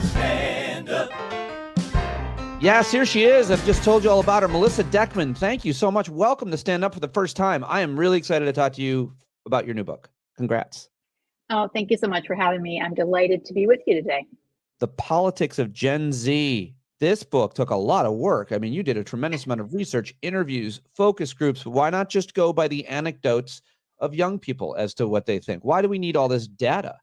Stand up. Yes, here she is. I've just told you all about her. Melissa Deckman, thank you so much. Welcome to Stand Up for the first time. I am really excited to talk to you about your new book. Congrats. Oh, thank you so much for having me. I'm delighted to be with you today. The Politics of Gen Z. This book took a lot of work. I mean, you did a tremendous amount of research, interviews, focus groups. Why not just go by the anecdotes of young people as to what they think? Why do we need all this data?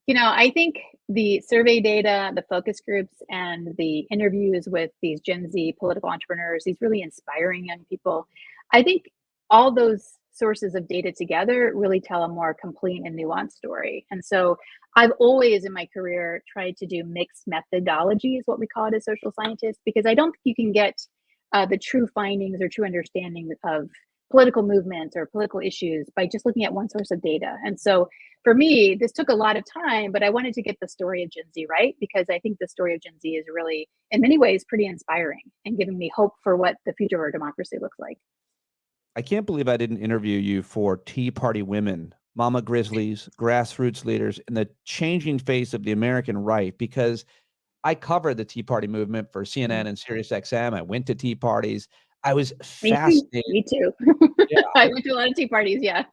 You know, I think the survey data, the focus groups, and the interviews with these Gen Z political entrepreneurs, these really inspiring young people, I think all those sources of data together really tell a more complete and nuanced story. And so I've always in my career tried to do mixed methodology, is what we call it as social scientists, because I don't think you can get the true findings or true understanding of political movements or political issues by just looking at one source of data. And so for me, this took a lot of time, but I wanted to get the story of Gen Z right, because I think the story of Gen Z is really, in many ways, pretty inspiring and giving me hope for what the future of our democracy looks like. I can't believe I didn't interview you for Tea Party women, Mama Grizzlies, grassroots leaders, and the changing face of the American right, because I covered the Tea Party movement for CNN and SiriusXM. I went to tea parties. I was fascinated. Me too. Yeah, I went to a lot of tea parties. Yeah.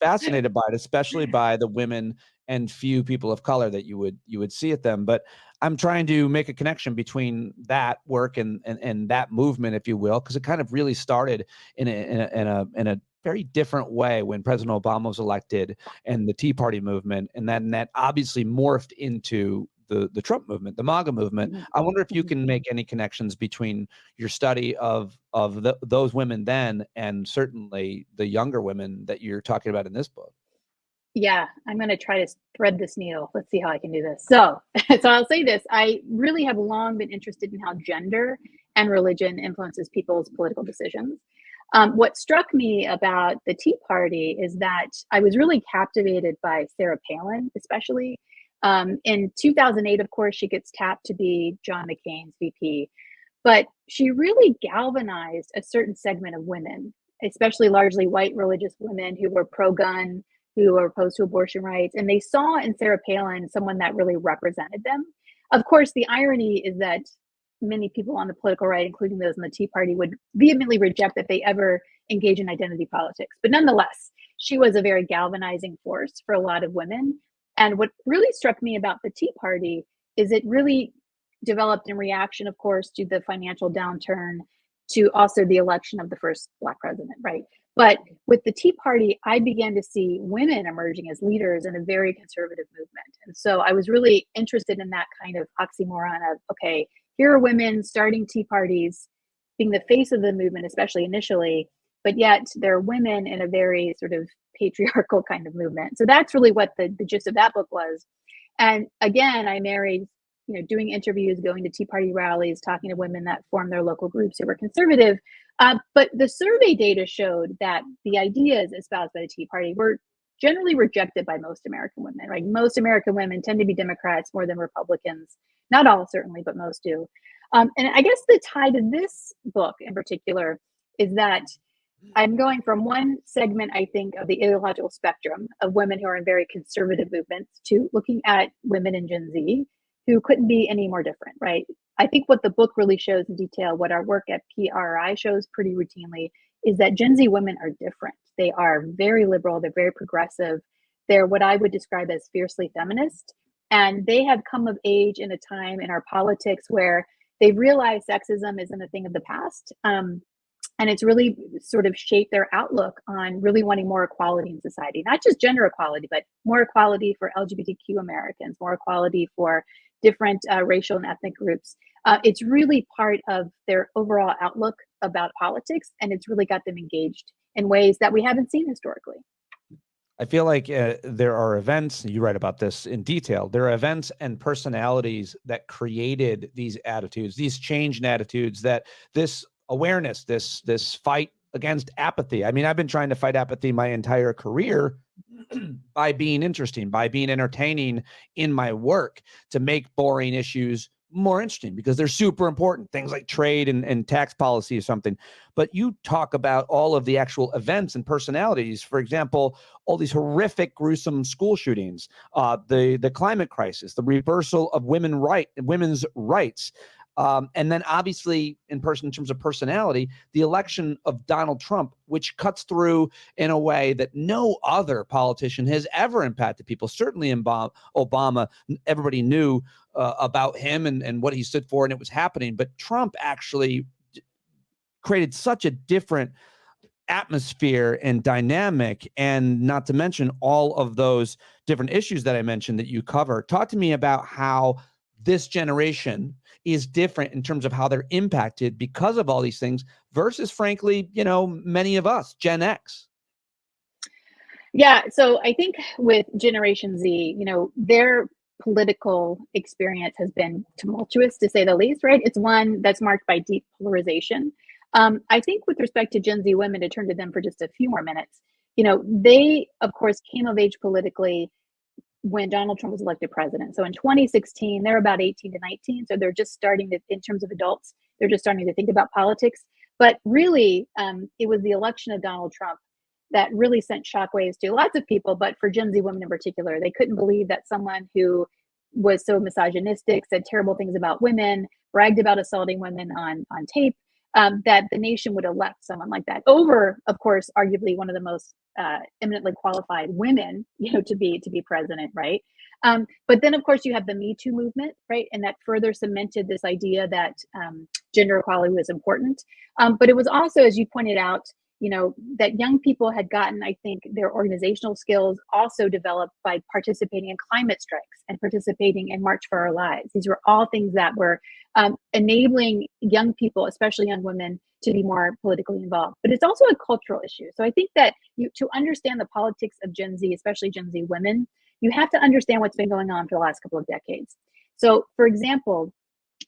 Fascinated by it, especially by the women and few people of color that you would see at them. But I'm trying to make a connection between that work and that movement, if you will, because it kind of really started in a very different way when President Obama was elected and the Tea Party movement, and then that obviously morphed into the Trump movement, the MAGA movement. I wonder if you can make any connections between your study of those women then and certainly the younger women that you're talking about in this book. Yeah, I'm going to try to thread this needle. Let's see how I can do this. So I'll say this. I really have long been interested in how gender and religion influences people's political decisions. What struck me about the Tea Party is that I was really captivated by Sarah Palin, especially. In 2008, of course, she gets tapped to be John McCain's VP, but she really galvanized a certain segment of women, especially largely white religious women who were pro-gun, who were opposed to abortion rights. And they saw in Sarah Palin someone that really represented them. Of course, the irony is that many people on the political right, including those in the Tea Party, would vehemently reject that they ever engage in identity politics. But nonetheless, she was a very galvanizing force for a lot of women. And what really struck me about the Tea Party is it really developed in reaction, of course, to the financial downturn, to also the election of the first Black president, right? But with the Tea Party, I began to see women emerging as leaders in a very conservative movement. And so I was really interested in that kind of oxymoron of, okay, here are women starting Tea Parties, being the face of the movement, especially initially, but yet they're women in a very sort of patriarchal kind of movement. So that's really what the gist of that book was. And again, I married, doing interviews, going to Tea Party rallies, talking to women that formed their local groups who were conservative. But the survey data showed that the ideas espoused by the Tea Party were generally rejected by most American women, right? Most American women tend to be Democrats more than Republicans. Not all, certainly, but most do. And I guess the tie to this book in particular is that I'm going from one segment, I think, of the ideological spectrum of women who are in very conservative movements to looking at women in Gen Z who couldn't be any more different, right? I think what the book really shows in detail, what our work at PRRI shows pretty routinely, is that Gen Z women are different. They are very liberal, they're very progressive, they're what I would describe as fiercely feminist, and they have come of age in a time in our politics where they realize sexism isn't a thing of the past. And it's really sort of shaped their outlook on really wanting more equality in society, not just gender equality, but more equality for LGBTQ Americans, more equality for different racial and ethnic groups. It's really part of their overall outlook about politics, and it's really got them engaged in ways that we haven't seen historically. I feel like there are events, you write about this in detail, there are events and personalities that created these attitudes, these changed attitudes, that this awareness, this fight against apathy. I mean, I've been trying to fight apathy my entire career by being interesting, by being entertaining in my work, to make boring issues more interesting because they're super important, things like trade and tax policy or something. But you talk about all of the actual events and personalities. For example, all these horrific, gruesome school shootings, the climate crisis, the reversal of women's rights. And then obviously in terms of personality, the election of Donald Trump, which cuts through in a way that no other politician has ever impacted people. Certainly in Obama, everybody knew about him and what he stood for, and it was happening. But Trump actually created such a different atmosphere and dynamic, and not to mention all of those different issues that I mentioned that you cover. Talk to me about how this generation is different in terms of how they're impacted because of all these things versus, frankly, many of us, Gen X. Yeah, so I think with Generation Z, their political experience has been tumultuous, to say the least, right? It's one that's marked by deep polarization. I think with respect to Gen Z women, to turn to them for just a few more minutes, they, of course, came of age politically when Donald Trump was elected president. So in 2016, they're about 18 to 19. So they're just starting to, in terms of adults, they're just starting to think about politics. But really, it was the election of Donald Trump that really sent shockwaves to lots of people, but for Gen Z women in particular. They couldn't believe that someone who was so misogynistic, said terrible things about women, bragged about assaulting women on tape, that the nation would elect someone like that over, of course, arguably one of the most eminently qualified women, to be president, right? But then, of course, you have the Me Too movement, right? And that further cemented this idea that gender equality was important. But it was also, as you pointed out, that young people had gotten, I think, their organizational skills also developed by participating in climate strikes and participating in March for Our Lives. These were all things that were enabling young people, especially young women, to be more politically involved. But it's also a cultural issue. So I think that to understand the politics of Gen Z, especially Gen Z women, you have to understand what's been going on for the last couple of decades. So, for example,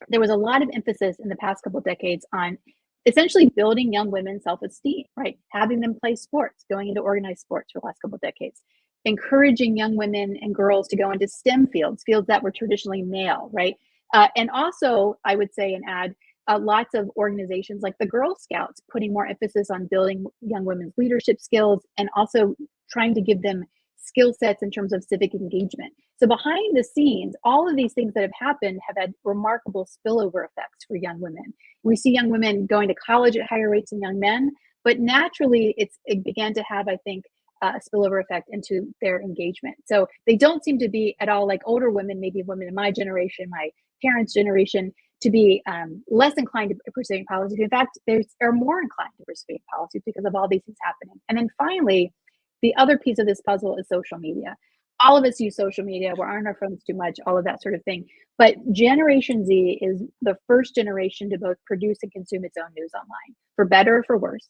there was a lot of emphasis in the past couple of decades on essentially building young women's self-esteem, right? Having them play sports, going into organized sports for the last couple of decades, encouraging young women and girls to go into STEM fields that were traditionally male, right? And also, I would say and add, lots of organizations like the Girl Scouts putting more emphasis on building young women's leadership skills and also trying to give them skill sets in terms of civic engagement. So behind the scenes, all of these things that have happened have had remarkable spillover effects for young women. We see young women going to college at higher rates than young men, but naturally it began to have, I think, a spillover effect into their engagement. So they don't seem to be at all like older women, maybe women in my generation, my parents' generation, to be less inclined to participate in politics. In fact, they're more inclined to participate in politics because of all these things happening. And then finally, the other piece of this puzzle is social media. All of us use social media. We're on our phones too much, all of that sort of thing. But Generation Z is the first generation to both produce and consume its own news online, for better or for worse.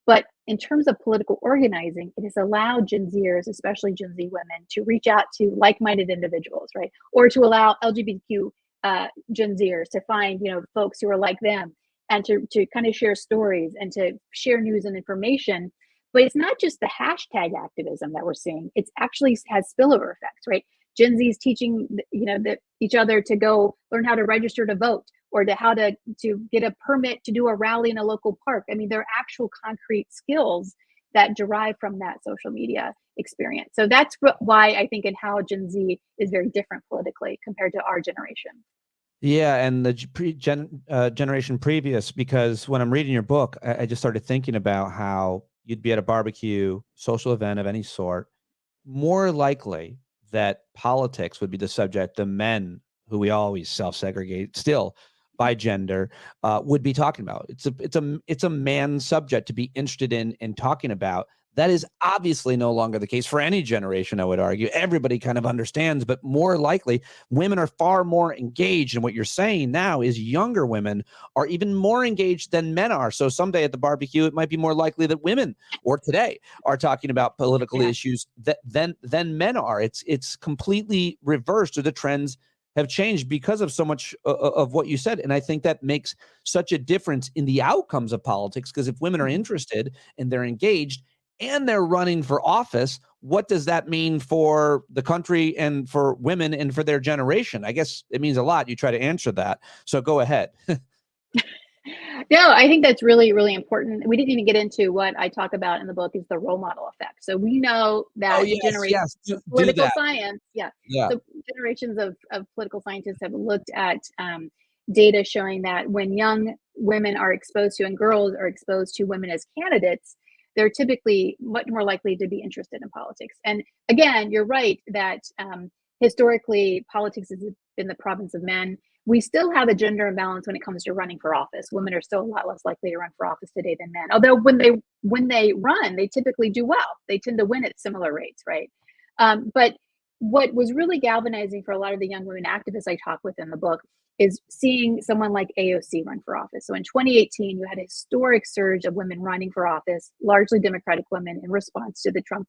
But in terms of political organizing, it has allowed Gen Zers, especially Gen Z women, to reach out to like-minded individuals, right? Or to allow LGBTQ Gen Zers to find, folks who are like them and to kind of share stories and to share news and information. But it's not just the hashtag activism that we're seeing. It actually has spillover effects, right? Gen Z is teaching, each other to go learn how to register to vote or to how to get a permit to do a rally in a local park. I mean, there are actual concrete skills that derive from that social media experience. So that's why I think and how Gen Z is very different politically compared to our generation. Yeah, and the generation previous, because when I'm reading your book, I just started thinking about how you'd be at a barbecue, social event of any sort, more likely that politics would be the subject. The men, who we always self-segregate still by gender, would be talking about. It's a man subject to be interested in and talking about. That is obviously no longer the case for any generation, I would argue. Everybody kind of understands, but more likely, women are far more engaged. And what you're saying now is younger women are even more engaged than men are. So someday at the barbecue, it might be more likely that women, or today, are talking about political issues than men are. It's completely reversed, or the trends have changed because of so much of what you said. And I think that makes such a difference in the outcomes of politics, because if women are interested and they're engaged, and they're running for office, what does that mean for the country and for women and for their generation? I guess it means a lot. You try to answer that. So go ahead. No, I think that's really, really important. We didn't even get into what I talk about in the book is the role model effect. So we know Oh, that yes, generations yes. of Do political that. science, yeah. Yeah. So generations of political scientists have looked at data showing that when young women are exposed to and girls are exposed to women as candidates, they're typically much more likely to be interested in politics. And again, you're right that historically politics has been the province of men. We still have a gender imbalance when it comes to running for office. Women are still a lot less likely to run for office today than men. Although when they run, they typically do well. They tend to win at similar rates, right? But what was really galvanizing for a lot of the young women activists I talk with in the book is seeing someone like AOC run for office. So in 2018, you had a historic surge of women running for office, largely Democratic women, in response to the Trump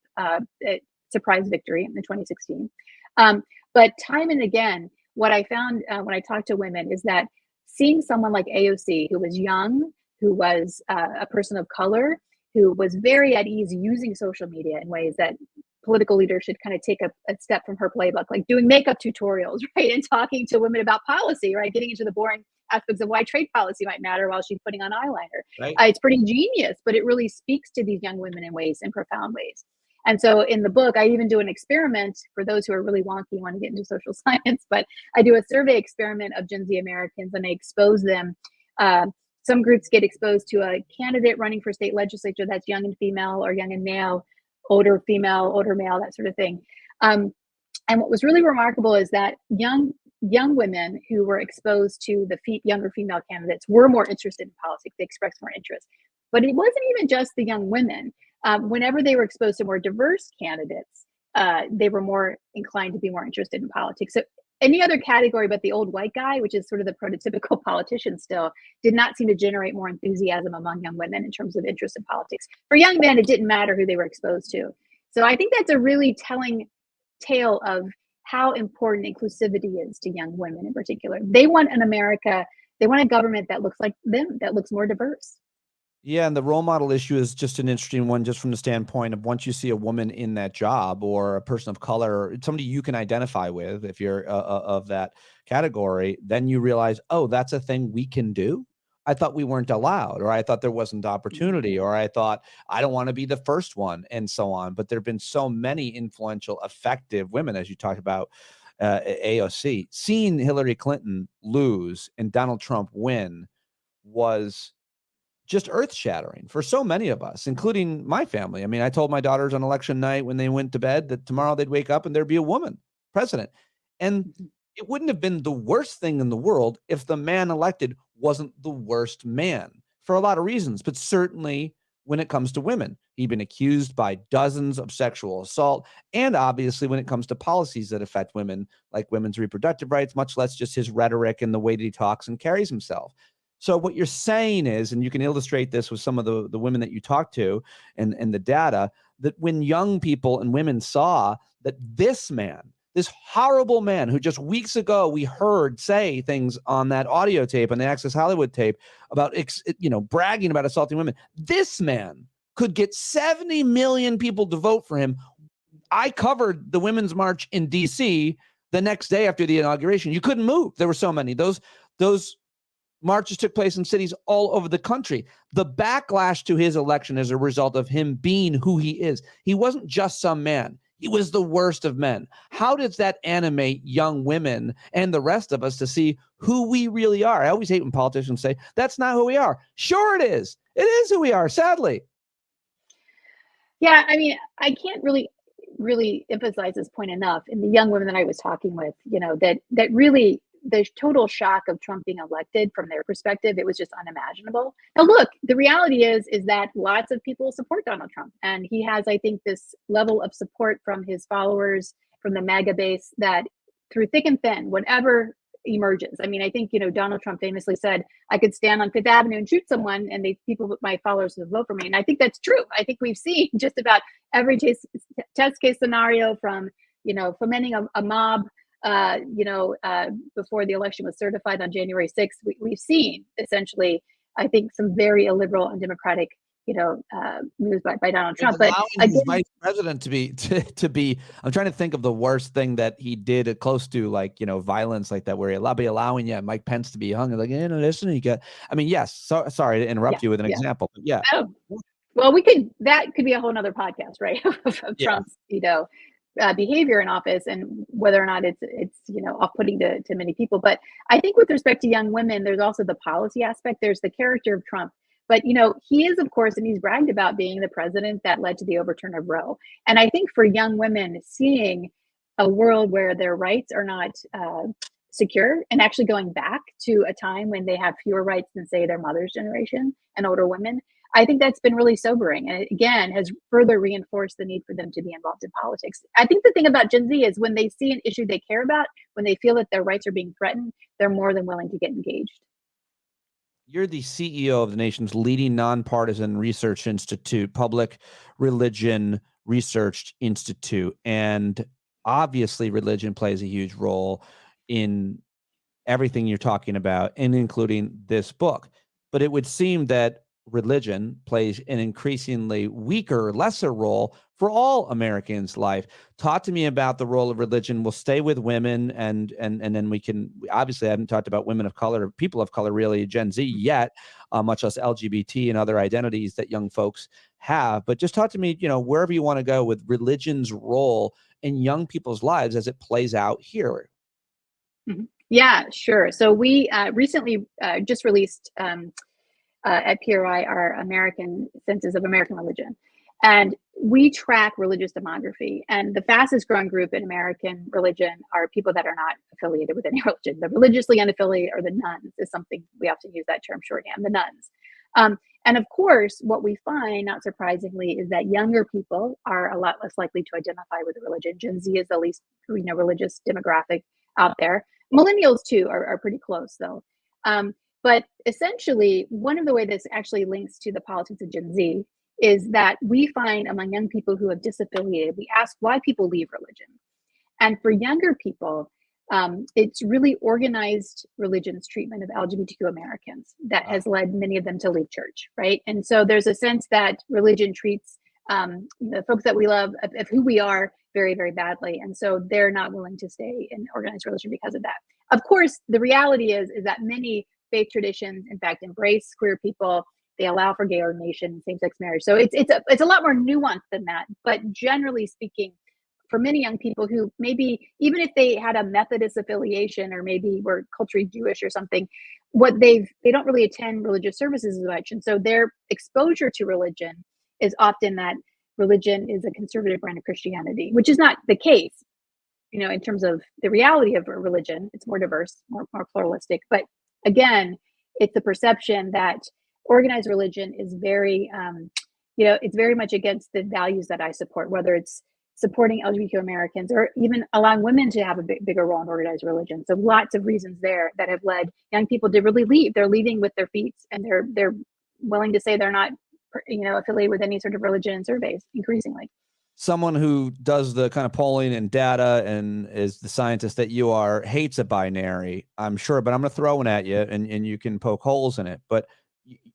surprise victory in 2016. But time and again, what I found when I talked to women is that seeing someone like AOC, who was young, who was a person of color, who was very at ease using social media in ways that political leaders should kind of take a step from her playbook, like doing makeup tutorials, right? And talking to women about policy, right? Getting into the boring aspects of why trade policy might matter while she's putting on eyeliner. Right. It's pretty genius, but it really speaks to these young women in profound ways. And so in the book, I even do an experiment for those who are really wonky and want to get into social science, but I do a survey experiment of Gen Z Americans and I expose them. Some groups get exposed to a candidate running for state legislature that's young and female or young and male, older female, older male, that sort of thing. And what was really remarkable is that young women who were exposed to the younger female candidates were more interested in politics. They expressed more interest. But it wasn't even just the young women. Whenever they were exposed to more diverse candidates, they were more inclined to be more interested in politics. So any other category but the old white guy, which is sort of the prototypical politician still, did not seem to generate more enthusiasm among young women in terms of interest in politics. For young men, it didn't matter who they were exposed to. So I think that's a really telling tale of how important inclusivity is to young women in particular. They want an America, they want a government that looks like them, that looks more diverse. Yeah, and the role model issue is just an interesting one, just from the standpoint of once you see a woman in that job or a person of color, or somebody you can identify with, if you're of that category, then you realize, oh, that's a thing we can do. I thought we weren't allowed, or I thought there wasn't opportunity, or I thought I don't want to be the first one, and so on. But there have been so many influential, effective women, as you talked about, AOC. Seeing Hillary Clinton lose and Donald Trump win was just earth-shattering for so many of us, including my family. I mean, I told my daughters on election night when they went to bed that tomorrow they'd wake up and there'd be a woman president. And it wouldn't have been the worst thing in the world if the man elected wasn't the worst man, for a lot of reasons, but certainly when it comes to women. He'd been accused by dozens of sexual assault, and obviously when it comes to policies that affect women, like women's reproductive rights, much less just his rhetoric and the way that he talks and carries himself. So what you're saying is, and you can illustrate this with some of the women that you talk to and the data, that when young people and women saw that this man, this horrible man who just weeks ago we heard say things on that audio tape, on the Access Hollywood tape, about, bragging about assaulting women, this man could get 70 million people to vote for him. I covered the Women's March in D.C. the next day after the inauguration. You couldn't move. There were so many. Those marches took place in cities all over the country. The backlash to his election is a result of him being who he is. He wasn't just some man. He was the worst of men. How does that animate young women and the rest of us to see who we really are? I always hate when politicians say, that's not who we are. Sure it is. It is who we are, sadly. Yeah, I mean, I can't really emphasize this point enough. In the young women that I was talking with, that really the total shock of Trump being elected from their perspective, it was just unimaginable. Now, look, the reality is that lots of people support Donald Trump, and he has, I think, this level of support from his followers, from the MAGA base, that through thick and thin, whatever emerges. I mean, I think, Donald Trump famously said, I could stand on Fifth Avenue and shoot someone and my followers would vote for me. And I think that's true. I think we've seen just about every test case scenario from, fomenting a mob, before the election was certified on January 6th, we've seen essentially, I think, some very illiberal and democratic, moves by Donald And Trump. But allowing his again, vice president to be, I'm trying to think of the worst thing that he did close to, like, violence like that, where he'll be allowing, Mike Pence to be hung. Like, listen, you got, I mean, yes. So sorry to interrupt you with an yeah. example, but yeah. Oh, well, that could be a whole nother podcast, right? of Yeah. Trump's, behavior in office and whether or not it's off-putting to many people. But I think with respect to young women, there's also the policy aspect. There's the character of Trump. But, he is, of course, and he's bragged about being the president that led to the overturn of Roe. And I think for young women, seeing a world where their rights are not secure and actually going back to a time when they have fewer rights than, say, their mother's generation and older women, I think that's been really sobering. And it, again, has further reinforced the need for them to be involved in politics. I think the thing about Gen Z is when they see an issue they care about, when they feel that their rights are being threatened, they're more than willing to get engaged. You're the CEO of the nation's leading nonpartisan research institute, Public Religion Research Institute. And obviously, religion plays a huge role in everything you're talking about, and including this book. But it would seem that religion plays an increasingly weaker, lesser role for all Americans' life. Talk to me about the role of religion. We'll stay with women, and then we can, obviously I haven't talked about women of color, people of color, really, Gen Z yet, much less LGBT and other identities that young folks have. But just talk to me, wherever you want to go with religion's role in young people's lives as it plays out here. Mm-hmm. Yeah, sure. So we recently just released at PRRI our American Census of American Religion. And we track religious demography. And the fastest growing group in American religion are people that are not affiliated with any religion. The religiously unaffiliated, or the nuns, is something we often use that term shorthand, the nuns. And of course, what we find, not surprisingly, is that younger people are a lot less likely to identify with a religion. Gen Z is the least religious demographic out there. Millennials, too, are pretty close, though. But essentially, one of the ways this actually links to the politics of Gen Z is that we find among young people who have disaffiliated, we ask why people leave religion. And for younger people, it's really organized religion's treatment of LGBTQ Americans that has led many of them to leave church, right? And so there's a sense that religion treats the folks that we love, of who we are, very, very badly. And so they're not willing to stay in organized religion because of that. Of course, the reality is that many faith traditions, in fact, embrace queer people. They allow for gay ordination, same-sex marriage. So it's a lot more nuanced than that. But generally speaking, for many young people who maybe, even if they had a Methodist affiliation or maybe were culturally Jewish or something, they don't really attend religious services as much. And so their exposure to religion is often that religion is a conservative brand of Christianity, which is not the case, in terms of the reality of a religion. It's more diverse, more pluralistic. But again, it's the perception that organized religion is very, it's very much against the values that I support, whether it's supporting LGBTQ Americans or even allowing women to have a bigger role in organized religion. So lots of reasons there that have led young people to really leave. They're leaving with their feet, and they're willing to say they're not, affiliated with any sort of religion in surveys increasingly. Someone who does the kind of polling and data and is the scientist that you are hates a binary, I'm sure, but I'm going to throw one at you, and you can poke holes in it. But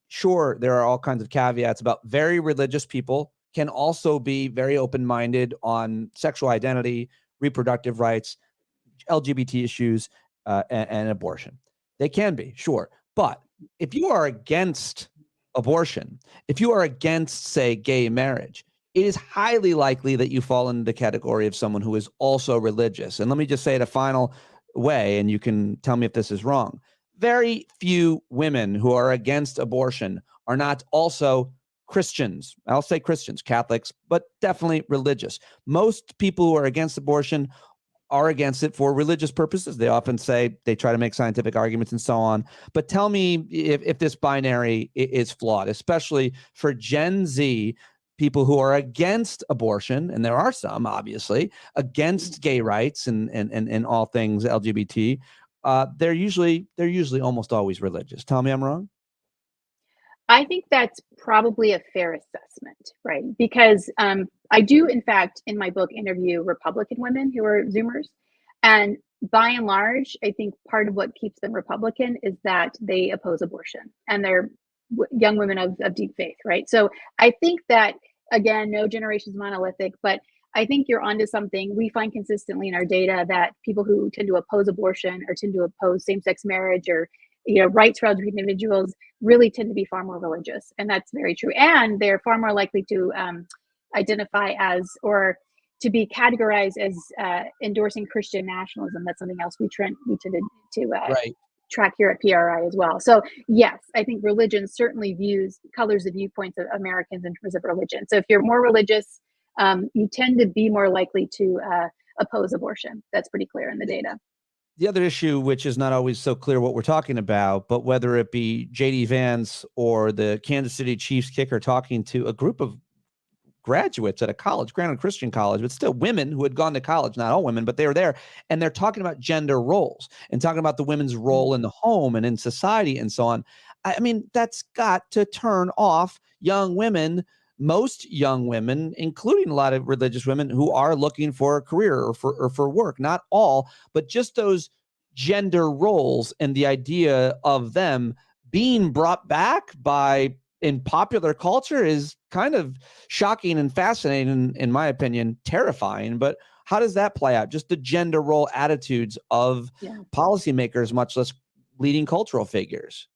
sure, there are all kinds of caveats about very religious people can also be very open-minded on sexual identity, reproductive rights, LGBT issues, and abortion. They can be, sure. But if you are against abortion, if you are against, say, gay marriage, it is highly likely that you fall into the category of someone who is also religious. And let me just say it a final way, and you can tell me if this is wrong. Very few women who are against abortion are not also Christians. I'll say Christians, Catholics, but definitely religious. Most people who are against abortion are against it for religious purposes. They often say, they try to make scientific arguments and so on. But tell me if this binary is flawed, especially for Gen Z, people who are against abortion, and there are some, obviously, against gay rights and all things LGBT. They're usually almost always religious. Tell me I'm wrong. I think that's probably a fair assessment, right? Because I do, in fact, in my book, interview Republican women who are Zoomers. And by and large, I think part of what keeps them Republican is that they oppose abortion. And they're young women of deep faith, right? So I think that, again, no generation is monolithic, but I think you're onto something. We find consistently in our data that people who tend to oppose abortion or tend to oppose same-sex marriage or rights for LGBT individuals really tend to be far more religious, and that's very true. And they're far more likely to identify as or to be categorized as endorsing Christian nationalism. That's something else we tended to Right. track here at PRRI as well. So yes, I think religion certainly colors the viewpoints of Americans in terms of religion. So if you're more religious, you tend to be more likely to oppose abortion. That's pretty clear in the data. The other issue, which is not always so clear what we're talking about, but whether it be JD Vance or the Kansas City Chiefs kicker talking to a group of graduates at a college, granted Christian college, but still women who had gone to college, not all women, but they were there. And they're talking about gender roles and talking about the women's role in the home and in society and so on. I mean, that's got to turn off young women, most young women, including a lot of religious women who are looking for a career or for work. Not all, but just those gender roles and the idea of them being brought back by in popular culture is kind of shocking and fascinating, in my opinion, terrifying. But how does that play out? Just the gender role attitudes of policymakers, much less leading cultural figures.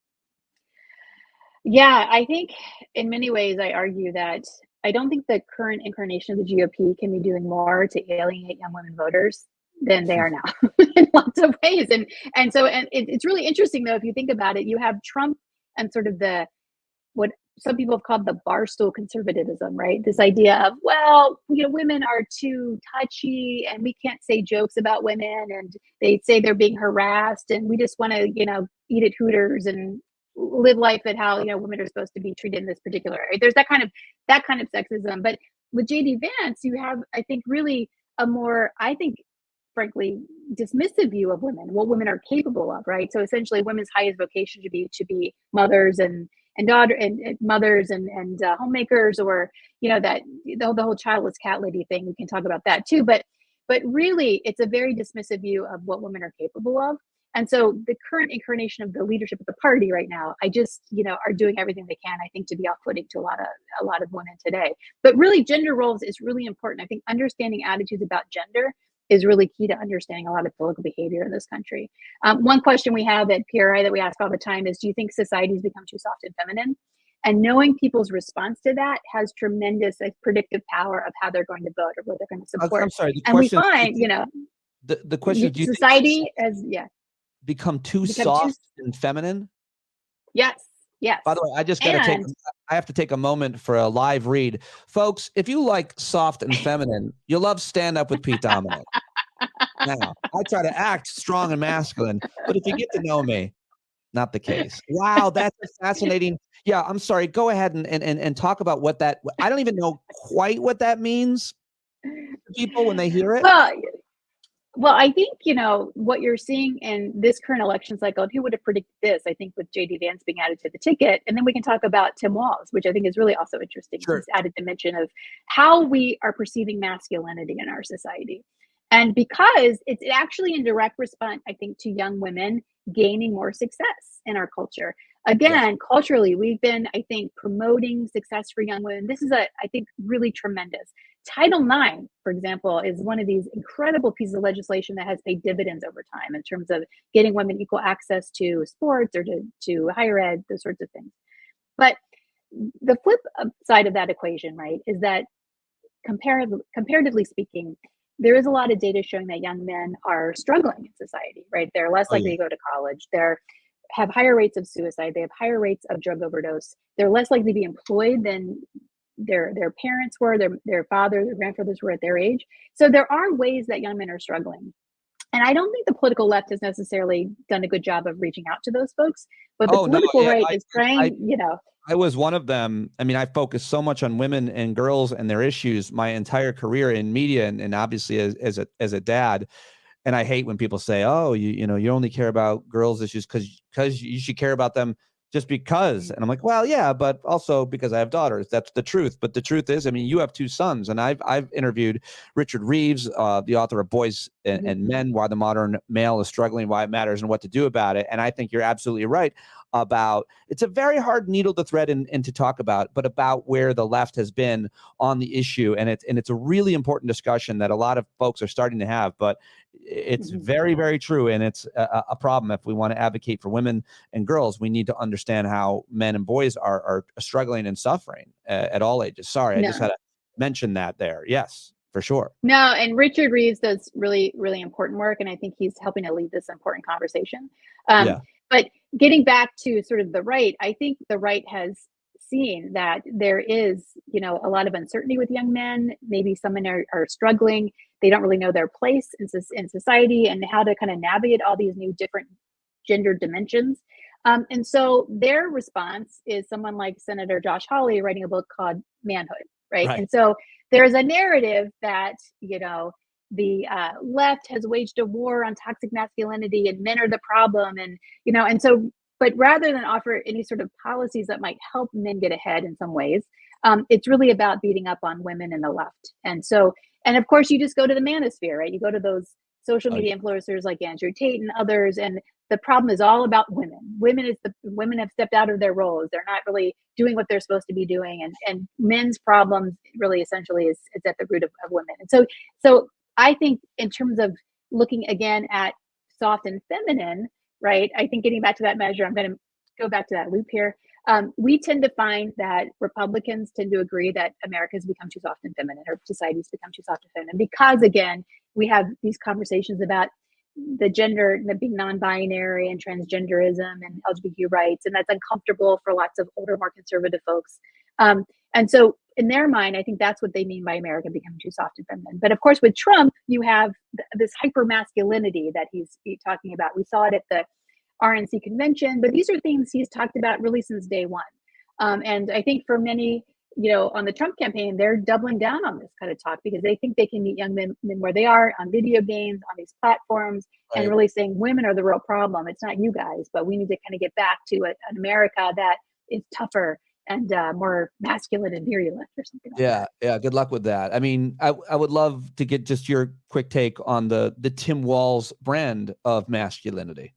Yeah, I think in many ways, I argue that I don't think the current incarnation of the GOP can be doing more to alienate young women voters than they are now in lots of ways. And so it's really interesting, though, if you think about it, you have Trump and sort of what some people have called the barstool conservatism, right? This idea of, well, women are too touchy and we can't say jokes about women, and they say they're being harassed and we just want to, eat at Hooters and live life at how, women are supposed to be treated in this particular area. There's that kind of sexism. But with JD Vance, you have, I think, really a more, frankly, dismissive view of women, what women are capable of, right? So essentially women's highest vocation should be mothers and daughter and mothers and homemakers, or that the whole childless cat lady thing. We can talk about that too, but really it's a very dismissive view of what women are capable of. And so the current incarnation of the leadership of the party right now, I just are doing everything they can, I think, to be off-putting to a lot of women today. But really, gender roles is really important. I think understanding attitudes about gender is really key to understanding a lot of political behavior in this country. One question we have at PRI that we ask all the time is, do you think society's become too soft and feminine? And knowing people's response to that has tremendous predictive power of how they're going to vote or what they're going to support. I'm sorry. And we find, the question, do you society think as become too soft and feminine? Yes. By the way, I have to take a moment for a live read. Folks, if you like soft and feminine, you'll love Stand Up with Pete Dominick. Now, I try to act strong and masculine, but if you get to know me, not the case. Wow, that's fascinating. Yeah, I'm sorry. Go ahead and talk about what that, I don't even know quite what that means to people when they hear it. Well, I think, what you're seeing in this current election cycle, who would have predicted this, I think, with JD Vance being added to the ticket. And then we can talk about Tim Walz, which I think is really also interesting. Sure. This added dimension of how we are perceiving masculinity in our society. And because it's actually in direct response, I think, to young women gaining more success in our culture. Again, culturally, we've been, I think, promoting success for young women. This is I think, really tremendous. Title IX, for example, is one of these incredible pieces of legislation that has paid dividends over time in terms of getting women equal access to sports or to higher ed, those sorts of things. But the flip side of that equation, right, is that comparatively speaking, there is a lot of data showing that young men are struggling in society, right? They're less likely to go to college. Have higher rates of suicide. They have higher rates of drug overdose. They're less likely to be employed than their parents were, their father, their grandfathers were at their age. So there are ways that young men are struggling. And I don't think the political left has necessarily done a good job of reaching out to those folks, but the political right is trying, I was one of them. I mean, I focused so much on women and girls and their issues my entire career in media and obviously as a dad. And I hate when people say, oh, you only care about girls' issues because you should care about them just because. And I'm like, well, yeah, but also because I have daughters. That's the truth. But the truth is, I mean, you have two sons, and I've interviewed Richard Reeves, the author of Boys and Men, Why the Modern Male is Struggling, Why It Matters, and What to Do About It. And I think you're absolutely right. about, it's a very hard needle to thread and to talk about, but about where the left has been on the issue. And it's a really important discussion that a lot of folks are starting to have, but it's very, very true. And it's a problem. If we want to advocate for women and girls, we need to understand how men and boys are struggling and suffering at all ages. Sorry, I just had to mention that there. Yes, for sure. No, and Richard Reeves does really, really important work, and I think he's helping to lead this important conversation. But getting back to sort of the right, I think the right has seen that there is, a lot of uncertainty with young men. Maybe some men are struggling. They don't really know their place in society and how to kind of navigate all these new different gender dimensions. And so their response is someone like Senator Josh Hawley writing a book called Manhood, right? And so there's a narrative that, the left has waged a war on toxic masculinity and men are the problem. And so, but rather than offer any sort of policies that might help men get ahead in some ways, it's really about beating up on women in the left. And so, and of course, you just go to the manosphere, right? You go to those social media influencers like Andrew Tate and others, and the problem is all about women. Women have stepped out of their roles. They're not really doing what they're supposed to be doing, and men's problems really essentially is at the root of women. And so I think in terms of looking again at soft and feminine, right? I think getting back to that measure, I'm going to go back to that loop here. We tend to find that Republicans tend to agree that America's become too soft and feminine, or society's become too soft and feminine, because again, we have these conversations about the gender, the being non-binary and transgenderism and LGBTQ rights, and that's uncomfortable for lots of older, more conservative folks. And so in their mind, I think that's what they mean by America becoming too soft and feminine. But of course, with Trump, you have this hyper masculinity that he's talking about. We saw it at the RNC convention, but these are things he's talked about really since day one. And I think for many, on the Trump campaign, they're doubling down on this kind of talk because they think they can meet young men where they are on video games, on these platforms, and really saying women are the real problem. It's not you guys, but we need to kind of get back to an America that is tougher and more masculine and virulent or something like that. Yeah. Good luck with that. I mean, I would love to get just your quick take on the Tim Walz brand of masculinity.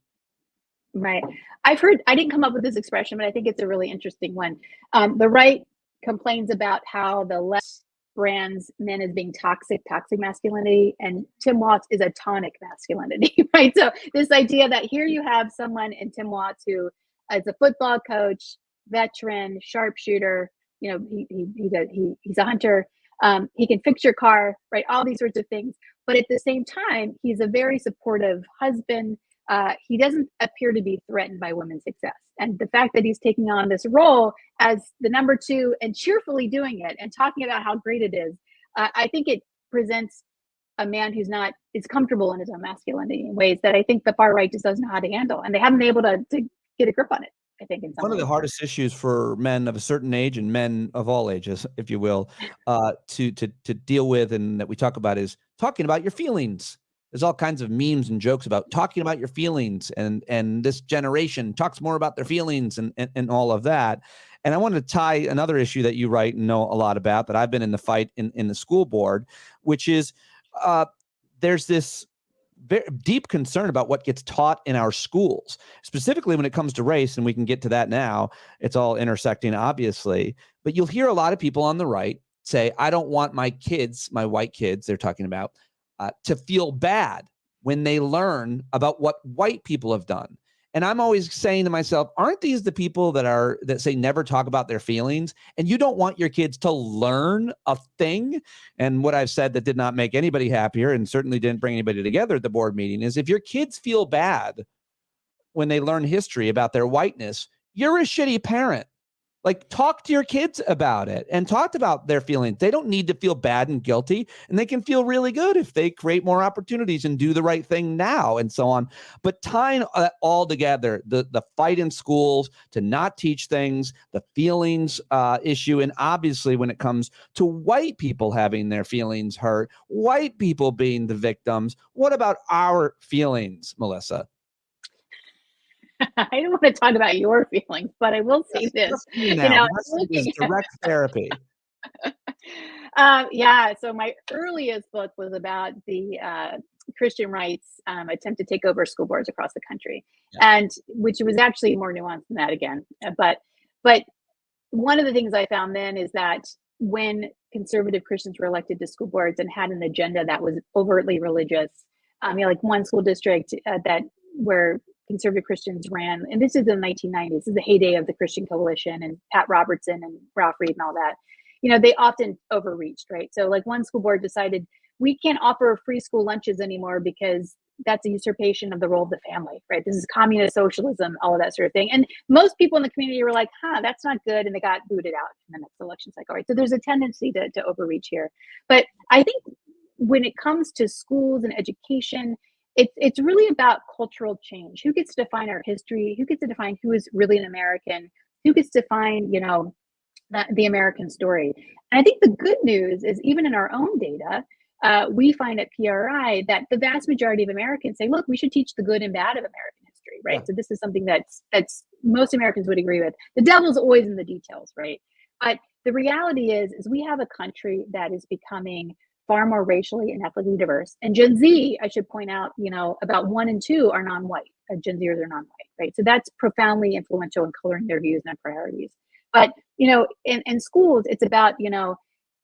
Right. I didn't come up with this expression, but I think it's a really interesting one. The right complains about how the left brands men as being toxic masculinity, and Tim Walz is a tonic masculinity, right? So this idea that here you have someone in Tim Walz who is a football coach, veteran, sharpshooter, he's a hunter, he can fix your car, right? All these sorts of things. But at the same time, he's a very supportive husband. He doesn't appear to be threatened by women's success. And the fact that he's taking on this role as the number two and cheerfully doing it and talking about how great it is, I think it presents a man who's is comfortable in his own masculinity in ways that I think the far right just doesn't know how to handle. And they haven't been able to get a grip on it, I think. In some One of the hardest issues for men of a certain age and men of all ages, if you will, to deal with and that we talk about is talking about your feelings. There's all kinds of memes and jokes about talking about your feelings, and this generation talks more about their feelings and all of that. And I want to tie another issue that you write and know a lot about, that I've been in the fight in the school board, which is there's this very deep concern about what gets taught in our schools, specifically when it comes to race. And we can get to that now. It's all intersecting, obviously. But you'll hear a lot of people on the right say, I don't want my kids, my white kids, they're talking about, to feel bad when they learn about what white people have done. And I'm always saying to myself, aren't these the people that say never talk about their feelings? And you don't want your kids to learn a thing. And what I've said that did not make anybody happier and certainly didn't bring anybody together at the board meeting is, if your kids feel bad when they learn history about their whiteness, you're a shitty parent. Like, talk to your kids about it and talk about their feelings. They don't need to feel bad and guilty, and they can feel really good if they create more opportunities and do the right thing now and so on. But tying all together, the fight in schools to not teach things, the feelings issue, and obviously when it comes to white people having their feelings hurt, white people being the victims, what about our feelings, Melissa? I don't want to talk about your feelings, but I will say this. This is direct therapy. So my earliest book was about the Christian rights attempt to take over school boards across the country, Yeah. and which was actually more nuanced than that again. But one of the things I found then is that when conservative Christians were elected to school boards and had an agenda that was overtly religious, like one school district that where conservative Christians ran, and this is in the 1990s, this is the heyday of the Christian Coalition and Pat Robertson and Ralph Reed and all that. They often overreached, right? So like one school board decided we can't offer free school lunches anymore because that's a usurpation of the role of the family, right? This is communist socialism, all of that sort of thing. And most people in the community were like, that's not good. And they got booted out in the next election cycle, right? So there's a tendency to overreach here. But I think when it comes to schools and education, it's really about cultural change. Who gets to define our history? Who gets to define who is really an American? Who gets to define, the American story? And I think the good news is even in our own data, we find at PRRI that the vast majority of Americans say, look, we should teach the good and bad of American history, right? Yeah. So this is something that's most Americans would agree with. The devil's always in the details, right? But the reality is we have a country that is becoming far more racially and ethnically diverse. And Gen Z, I should point out, about 1 in 2 are non-white. Gen Zers are non-white, right? So that's profoundly influential in coloring their views and their priorities. But, in schools, it's about,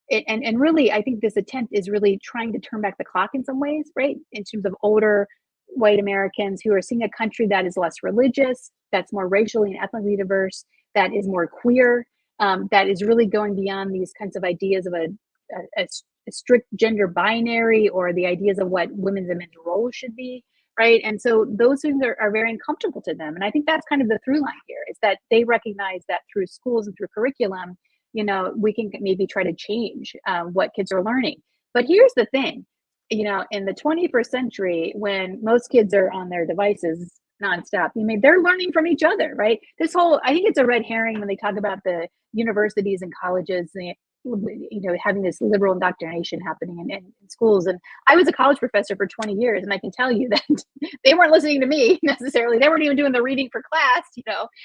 and really, I think this attempt is really trying to turn back the clock in some ways, right? In terms of older white Americans who are seeing a country that is less religious, that's more racially and ethnically diverse, that is more queer, that is really going beyond these kinds of ideas of a strict gender binary or the ideas of what women's and men's roles should be, right? And so those things are very uncomfortable to them. And I think that's kind of the through line here, is that they recognize that through schools and through curriculum, we can maybe try to change what kids are learning. But here's the thing, in the 21st century, when most kids are on their devices nonstop, they're learning from each other, right? I think it's a red herring when they talk about the universities and colleges, having this liberal indoctrination happening in schools. And I was a college professor for 20 years, and I can tell you that they weren't listening to me necessarily. They weren't even doing the reading for class,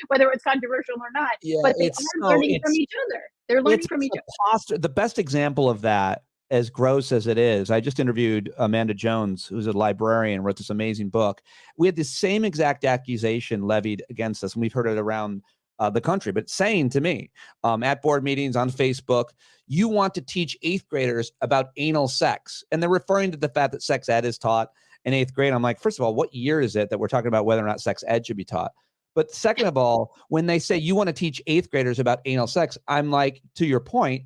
whether it's controversial or not. Yeah, but they are learning from each other. They're learning from each other. The best example of that, as gross as it is, I just interviewed Amanda Jones, who's a librarian, wrote this amazing book. We had the same exact accusation levied against us, and we've heard it around the country, but saying to me at board meetings on Facebook, you want to teach 8th graders about anal sex. And they're referring to the fact that sex ed is taught in 8th grade. I'm like, first of all, what year is it that we're talking about whether or not sex ed should be taught? But second of all, when they say you want to teach 8th graders about anal sex, I'm like, to your point,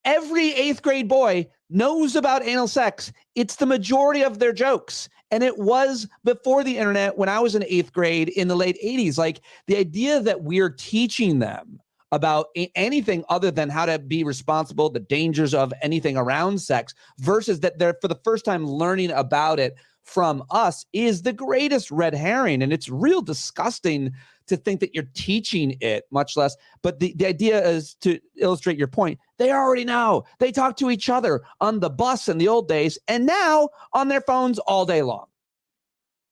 every 8th grade boy knows about anal sex. It's the majority of their jokes. And it was before the internet when I was in 8th grade in the late 80s. Like the idea that we're teaching them about anything other than how to be responsible, the dangers of anything around sex, versus that they're for the first time learning about it from us, is the greatest red herring. And it's real disgusting to think that you're teaching it, much less. But the idea is to illustrate your point. They already know. They talk to each other on the bus in the old days, and now on their phones all day long.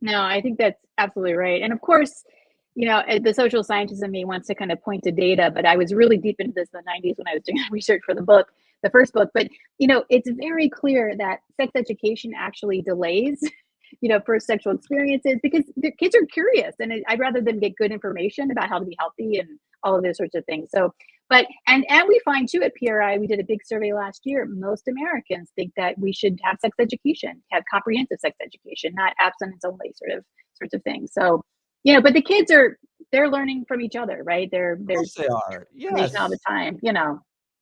No, I think that's absolutely right. And of course, the social scientist in me wants to kind of point to data, but I was really deep into this in the 90s when I was doing research for the first book. But, it's very clear that sex education actually delays first sexual experiences, because the kids are curious, and I'd rather them get good information about how to be healthy and all of those sorts of things. So, and we find too at PRI, we did a big survey last year. Most Americans think that we should have sex education, have comprehensive sex education, not abstinence only sorts of things. So, but the kids they're learning from each other, right? They are. Yes. All the time,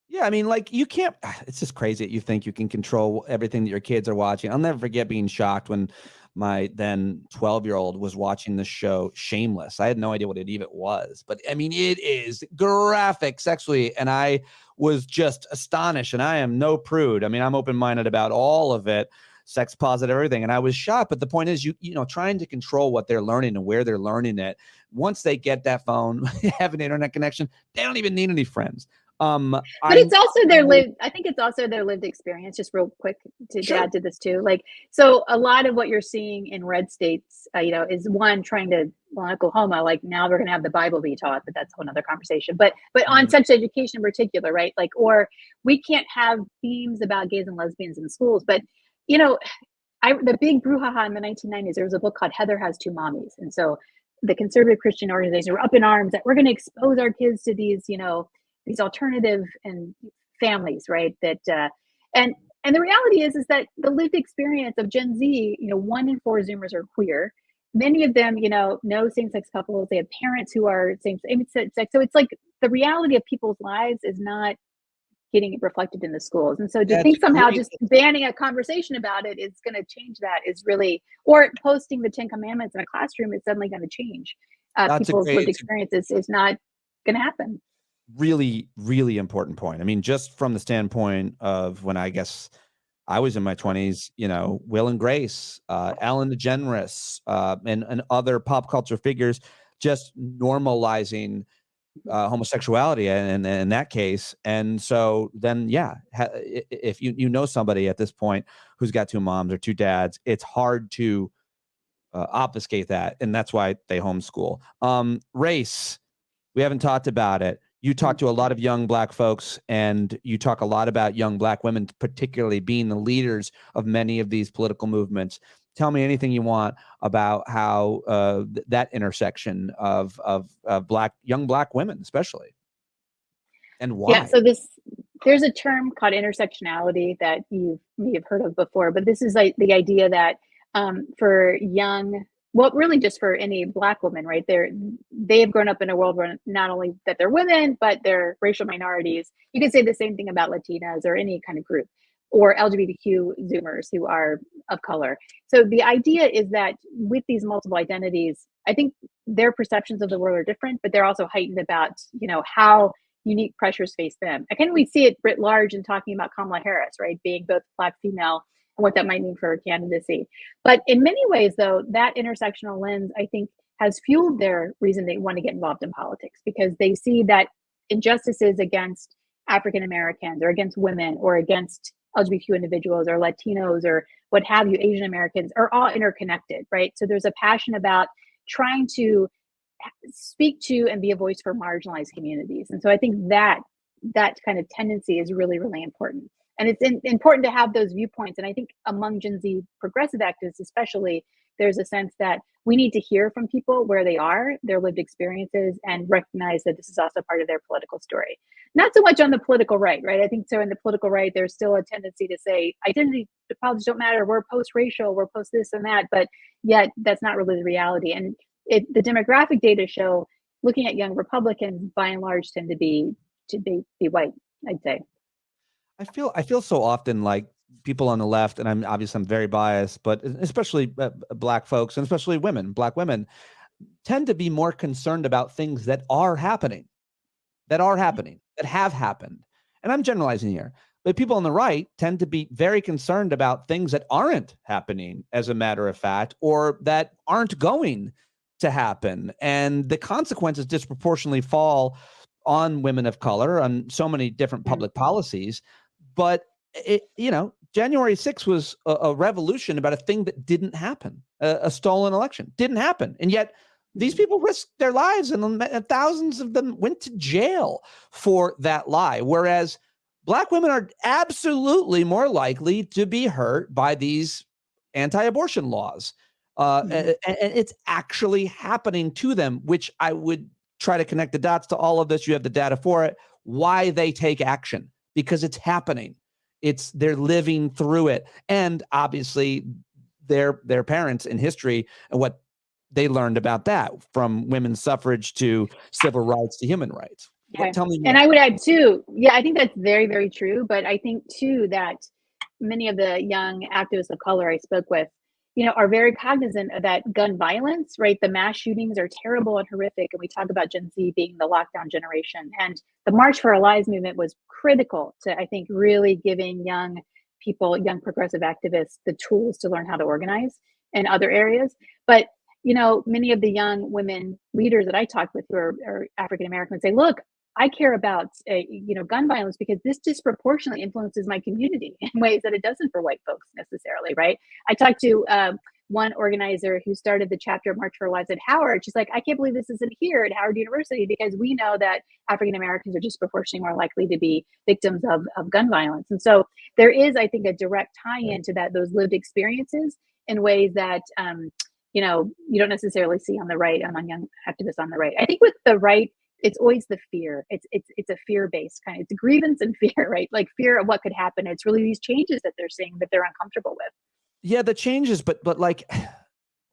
Yeah, I mean, like you can't, it's just crazy that you think you can control everything that your kids are watching. I'll never forget being shocked when my then 12-year-old was watching the show Shameless. I had no idea what it even was, but I mean, it is graphic sexually. And I was just astonished, and I am no prude. I mean, I'm open-minded about all of it, sex positive, everything. And I was shocked. But the point is, trying to control what they're learning and where they're learning it. Once they get that phone, have an internet connection, they don't even need any friends. But it's also their lived. I think it's also their lived experience. Just real quick to add to this too. So a lot of what you're seeing in red states, is one trying to, Oklahoma, like now we're going to have the Bible be taught, but that's a whole other conversation. But on sex education in particular, right? Or we can't have themes about gays and lesbians in schools. But the big brouhaha in the 1990s, there was a book called Heather Has Two Mommies. And so the conservative Christian organizations were up in arms that we're going to expose our kids to these, these alternative and families, right? And the reality is that the lived experience of Gen Z, 1 in 4 Zoomers are queer. Many of them, know same-sex couples. They have parents who are same-sex. So it's like the reality of people's lives is not getting reflected in the schools. And so to think somehow just banning a conversation about it is going to change that is really, or posting the 10 Commandments in a classroom is suddenly going to change people's lived experiences is not going to happen. Really, really important point. I mean, just from the standpoint of when I guess I was in my 20s, Will and Grace, Ellen DeGeneres, and other pop culture figures just normalizing homosexuality in that case. And so then, if you know somebody at this point who's got 2 moms or 2 dads, it's hard to obfuscate that. And that's why they homeschool. Race, we haven't talked about it. You talk to a lot of young Black folks, and you talk a lot about young Black women, particularly being the leaders of many of these political movements. Tell me anything you want about how that intersection of young Black women, especially, and why. Yeah, so there's a term called intersectionality that you may have heard of before, but this is like the idea that for young, well, really just for any Black woman, right? They have grown up in a world where not only that they're women, but they're racial minorities. You can say the same thing about Latinas or any kind of group, or LGBTQ Zoomers who are of color. So the idea is that with these multiple identities, I think their perceptions of the world are different, but they're also heightened about, how unique pressures face them. I we see it writ large in talking about Kamala Harris, right? Being both Black female and what that might mean for her candidacy. But in many ways, though, that intersectional lens, I think, has fueled their reason they want to get involved in politics, because they see that injustices against African Americans or against women or against LGBTQ individuals or Latinos or what have you, Asian Americans, are all interconnected, right? So there's a passion about trying to speak to and be a voice for marginalized communities. And so I think that kind of tendency is really, really important. And it's important to have those viewpoints. And I think among Gen Z progressive activists, especially, there's a sense that we need to hear from people where they are, their lived experiences, and recognize that this is also part of their political story. Not so much on the political right, right? I think so in the political right, there's still a tendency to say identity politics don't matter. We're post-racial, we're post this and that, but yet that's not really the reality. And the demographic data show, looking at young Republicans, by and large, tend to be white, I'd say. I feel so often like people on the left, and I'm very biased, but especially Black folks, and especially Black women, tend to be more concerned about things that are happening, that have happened. And I'm generalizing here, but people on the right tend to be very concerned about things that aren't happening, as a matter of fact, or that aren't going to happen. And the consequences disproportionately fall on women of color on so many different public policies. But January 6th was a revolution about a thing that didn't happen. A stolen election didn't happen. And yet these people risked their lives, and thousands of them went to jail for that lie. Whereas Black women are absolutely more likely to be hurt by these anti-abortion laws. And it's actually happening to them, which I would try to connect the dots to all of this. You have the data for it. Why they take action. Because it's happening. They're living through it. And obviously their parents in history and what they learned about that, from women's suffrage to civil rights to human rights. Okay. Tell me more. And I would add too, I think that's very, very true. But I think too that many of the young activists of color I spoke with, are very cognizant of that gun violence, right? The mass shootings are terrible and horrific. And we talk about Gen Z being the lockdown generation. And the March for Our Lives movement was critical to, I think, really giving young people, young progressive activists, the tools to learn how to organize in other areas. But, many of the young women leaders that I talk with who are African American say, look, I care about, gun violence because this disproportionately influences my community in ways that it doesn't for white folks necessarily, right? I talked to one organizer who started the chapter of March for Our Lives at Howard, she's like, I can't believe this isn't here at Howard University, because we know that African Americans are disproportionately more likely to be victims of gun violence. And so there is, I think, a direct tie-in to that, those lived experiences, in ways that you know, you don't necessarily see on the right, among young activists on the right. I think with the right, it's always the fear. It's a fear-based kind of, it's grievance and fear, right? Like fear of what could happen. It's really these changes that they're seeing that they're uncomfortable with. Yeah, the changes, but like,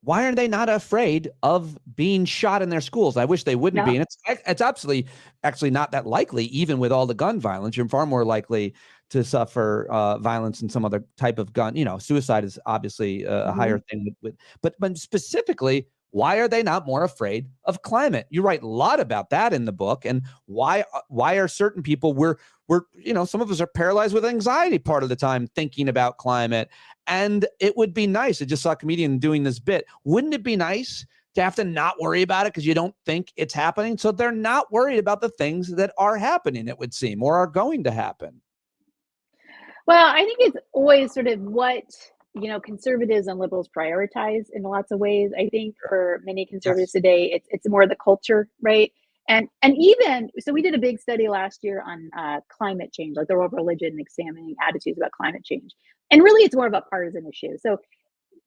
why are they not afraid of being shot in their schools? I wish they wouldn't be. No. And it's absolutely actually not that likely. Even with all the gun violence, you're far more likely to suffer violence in some other type of gun. You know, suicide is obviously a higher thing. But specifically, why are they not more afraid of climate? You write a lot about that in the book. And why are certain people, we're you know, some of us are paralyzed with anxiety part of the time thinking about climate. And it would be nice. I just saw a comedian doing this bit. Wouldn't it be nice to have to not worry about it because you don't think it's happening? So they're not worried about the things that are happening, it would seem, or are going to happen. Well, I think it's always sort of what, you know, conservatives and liberals prioritize in lots of ways. I think for many conservatives today, it's more the culture, right? And even so, we did a big study last year on climate change, like the role of religion, examining attitudes about climate change. And really, it's more of a partisan issue. So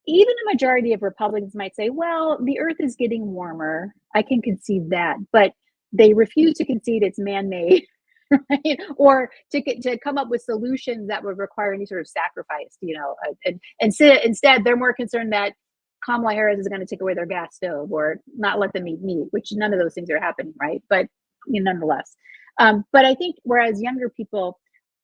even a majority of Republicans might say, well, the earth is getting warmer. I can concede that, but they refuse to concede it's man-made, right? Or to come up with solutions that would require any sort of sacrifice, you know, and instead they're more concerned that Kamala Harris is going to take away their gas stove or not let them eat meat, which none of those things are happening, right? But you know, nonetheless. But I think whereas younger people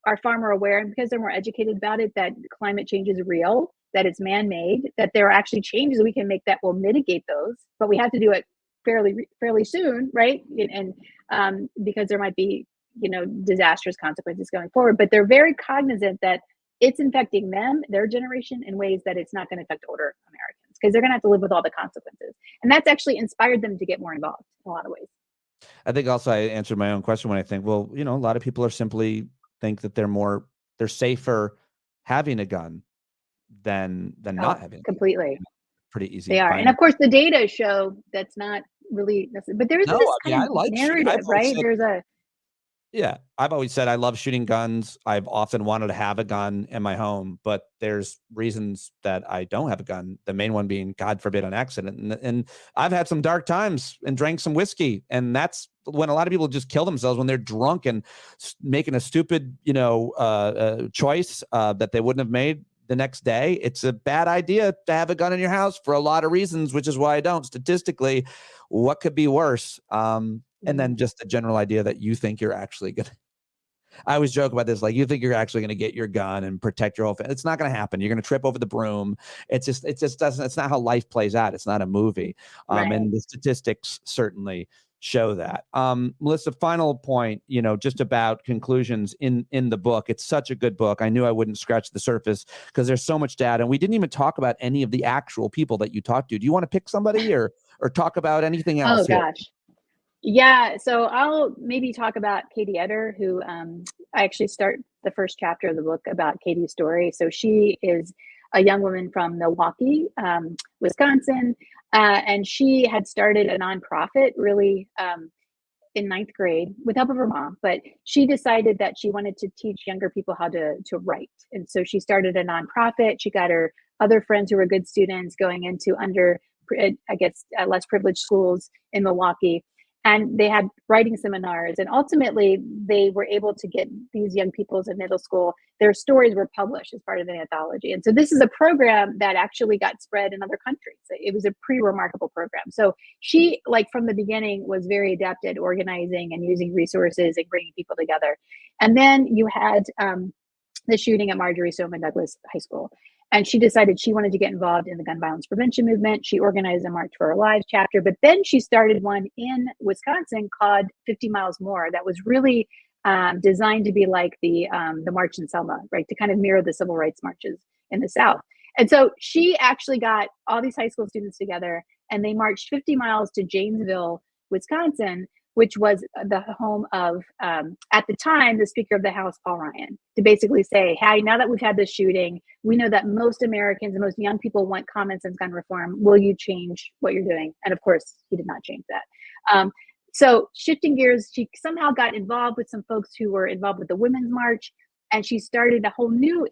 are far more aware, and because they're more educated about it, that climate change is real, that it's man-made, that there are actually changes we can make that will mitigate those, but we have to do it fairly soon, right? And because there might be, you know, disastrous consequences going forward. But they're very cognizant that it's infecting them, their generation, in ways that it's not going to affect older Americans, because they're going to have to live with all the consequences. And that's actually inspired them to get more involved in a lot of ways. I think also I answered my own question when I think, well, you know, a lot of people are simply think that they're safer having a gun than not having. Completely. Pretty easy. They are. And of course, the data show that's not really necessary, but there's this kind of narrative, right? Yeah, I've always said I love shooting guns. I've often wanted to have a gun in my home, but there's reasons that I don't have a gun. The main one being, God forbid, an accident. And I've had some dark times and drank some whiskey. And that's when a lot of people just kill themselves, when they're drunk and making a stupid, you know, choice that they wouldn't have made the next day. It's a bad idea to have a gun in your house for a lot of reasons, which is why I don't. Statistically, what could be worse? And then just the general idea that you think you're actually going to, I always joke about this, like you think you're actually going to get your gun and protect your whole family. It's not going to happen. You're going to trip over the broom. It just doesn't, it's not how life plays out. It's not a movie. And the statistics certainly show that. Melissa, final point, you know, just about conclusions in the book. It's such a good book. I knew I wouldn't scratch the surface because there's so much data, and we didn't even talk about any of the actual people that you talked to. Do you want to pick somebody or talk about anything else here? Gosh. Yeah, so I'll maybe talk about Katie Eder, who I actually start the first chapter of the book about Katie's story. So she is a young woman from Milwaukee, Wisconsin, and she had started a nonprofit really in ninth grade with help of her mom. But she decided that she wanted to teach younger people how to write, and so she started a nonprofit. She got her other friends who were good students going into less privileged schools in Milwaukee. And they had writing seminars, and ultimately they were able to get these young people in middle school, their stories were published as part of an anthology. And so this is a program that actually got spread in other countries. It was a pretty remarkable program. So she, like from the beginning, was very adept at organizing and using resources and bringing people together. And then you had the shooting at Marjorie Stoneman Douglas High School. And she decided she wanted to get involved in the gun violence prevention movement. She organized a March for Our Lives chapter, but then she started one in Wisconsin called 50 Miles More that was really designed to be like the March in Selma, right? To kind of mirror the civil rights marches in the South. And so she actually got all these high school students together and they marched 50 miles to Janesville, Wisconsin, which was the home of, at the time, the Speaker of the House, Paul Ryan, to basically say, hey, now that we've had this shooting, we know that most Americans and most young people want common sense gun reform. Will you change what you're doing? And of course, he did not change that. So shifting gears, she somehow got involved with some folks who were involved with the Women's March, and she started a whole new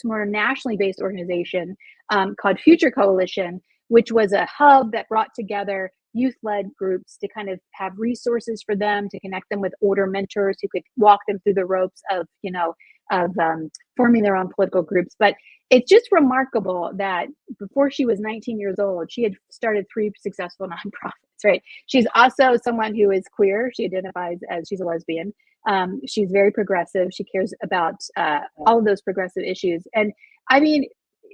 more nationally based organization called Future Coalition, which was a hub that brought together youth-led groups to kind of have resources for them, to connect them with older mentors who could walk them through the ropes of, forming their own political groups. But it's just remarkable that before she was 19 years old, she had started 3 successful nonprofits, right? She's also someone who is queer. She identifies as she's a lesbian. She's very progressive. She cares about all of those progressive issues. And I mean,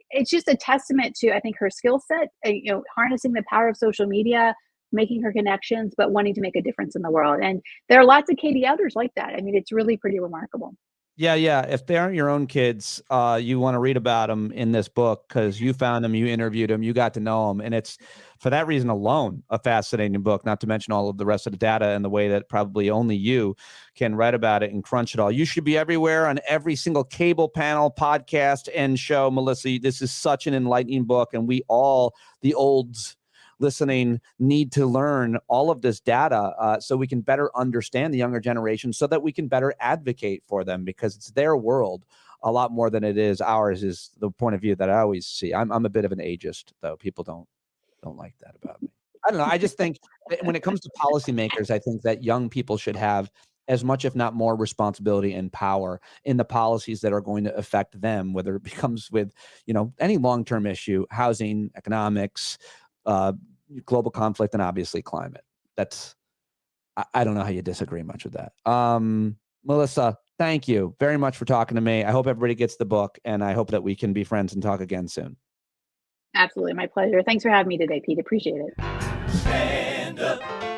it's just a testament to, I think, her skill set, harnessing the power of social media, making her connections, but wanting to make a difference in the world. And there are lots of Katie others like that. I mean, it's really pretty remarkable. Yeah. If they aren't your own kids, you want to read about them in this book because you found them, you interviewed them, you got to know them. And it's, for that reason alone, a fascinating book, not to mention all of the rest of the data and the way that probably only you can write about it and crunch it all. You should be everywhere on every single cable panel, podcast, and show. Melissa, this is such an enlightening book. And we all, the olds listening, need to learn all of this data so we can better understand the younger generation, so that we can better advocate for them, because it's their world a lot more than it is ours, is the point of view that I always see. I'm a bit of an ageist, though. People don't like that about me. I don't know. I just think when it comes to policymakers, I think that young people should have as much, if not more, responsibility and power in the policies that are going to affect them, whether it becomes with, any long-term issue, housing, economics, global conflict, and obviously climate. I don't know how you disagree much with that. Melissa, thank you very much for talking to me. I hope everybody gets the book, and I hope that we can be friends and talk again soon. Absolutely. My pleasure. Thanks for having me today, Pete. Appreciate it. Stand up.